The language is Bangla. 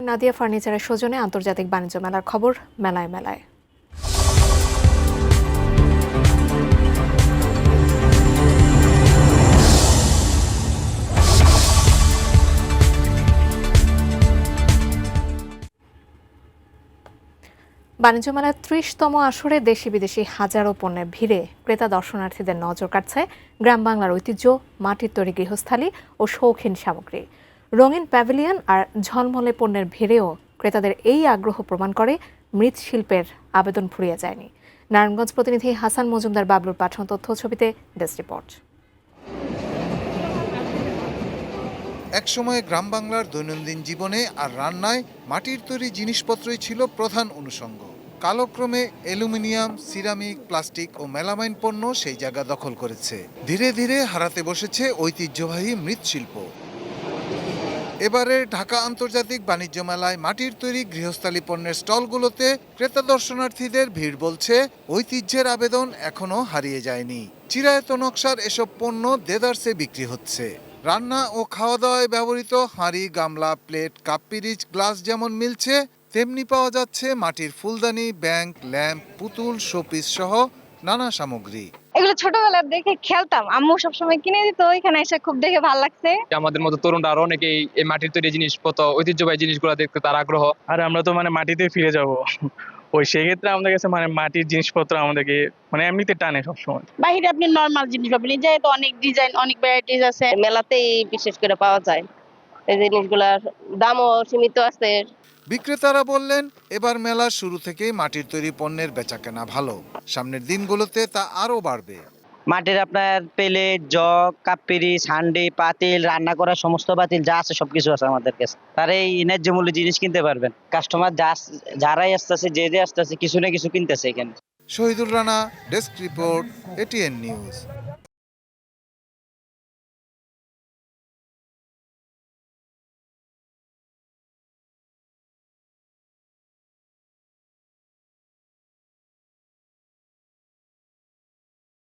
নাদিয়া ফার্নিচারের সৌজন্যে আন্তর্জাতিক বাণিজ্য মেলার খবর মেলায় মেলায়। বাণিজ্য মেলার ৩০তম আসরে দেশি বিদেশি হাজারো পণ্যের ভিড়ে ক্রেতা দর্শনার্থীদের নজর কাটছে গ্রাম বাংলার ঐতিহ্য, মাটির তৈরি গৃহস্থালী ও শৌখিন সামগ্রী। রঙিন প্যাভিলিয়ন আর ঝলমলে পণ্যের ভিড়েও ক্রেতাদের এই আগ্রহ প্রমাণ করে মৃৎশিল্পের আবেদন ফুরিয়ে যায়নি। নারায়ণগঞ্জ প্রতিনিধি হাসান মজুমদার বাবলুর পাঠানো তথ্য ছবিতে ডেস্ক রিপোর্ট। একসময় গ্রাম বাংলার দৈনন্দিন জীবনে আর রান্নায় মাটির তৈরি জিনিসপত্রই ছিল প্রধান অনুষঙ্গ। কালক্রমে অ্যালুমিনিয়াম, সিরামিক, প্লাস্টিক ও মেলামাইন পণ্য সেই জায়গা দখল করেছে। ধীরে ধীরে হারাতে বসেছে ঐতিহ্যবাহী মৃৎশিল্প। এবারের ঢাকা আন্তর্জাতিক বাণিজ্য মেলায় মাটির তৈরি গৃহস্থালী পণ্যের স্টলগুলোতে ক্রেতা দর্শনার্থীদের ভিড় বলছে ঐতিহ্যের আবেদন এখনো হারিয়ে যায়নি। চিরায়ত নকশার এসব পণ্য দেদারসে বিক্রি হচ্ছে। রান্না ও খাওয়া দাওয়ায় ব্যবহৃত হাঁড়ি, গামলা, প্লেট, কাপ, পিরিচ, গ্লাস যেমন মিলছে, তেমনি পাওয়া যাচ্ছে মাটির ফুলদানি, ব্যাংক, ল্যাম্প, পুতুল, শোপিস সহ নানা সামগ্রী। এগুলো ছোটবেলায় দেখে খেলতাম, আম্মু সবসময় কিনে দিত, এখানে এসে খুব দেখে ভালো লাগছে। আমাদের মতো তরুণরা আরো অনেকেই এই মাটির তৈরি জিনিসপত্র, ঐতিহ্যবাহী জিনিসগুলো দেখতে তার আগ্রহ। আর আমরা তো মাটিতে ফিরে যাব, ওই সেক্ষেত্রে আমাদের কাছে মাটির জিনিসপত্র আমাদেরকে এমনিতে টানে সবসময়। বাইরে আপনি নরমাল জিনিস পাবেন, যেহেতু অনেক ডিজাইন, অনেক ভ্যারাইটিস আছে, মেলাতেই বিশেষ করে পাওয়া যায়। এই জিনিসগুলোর দামও সীমিত আছে। বিক্রেতারা বললেন, এবার মেলার শুরু থেকেই মাটির তৈরি পণ্যের বেচাকেনা ভালো। সামনের দিনগুলোতে তা আরো বাড়বে। মাটির আপনার প্লেট, জগ, কাপ, পিরিচ, হান্ডি, পাতিল, রান্না করার সমস্ত পাতিল যা আছে সবকিছু আছে আমাদের কাছে। তারা এই ন্যায্য মূল্যে জিনিস কিনতে পারবেন। কাস্টমার যারাই আসতেছে, যে আসতেছে, কিছু না কিছু কিনতেছে এখানে। Shahidul Rana, desk report, ATN news.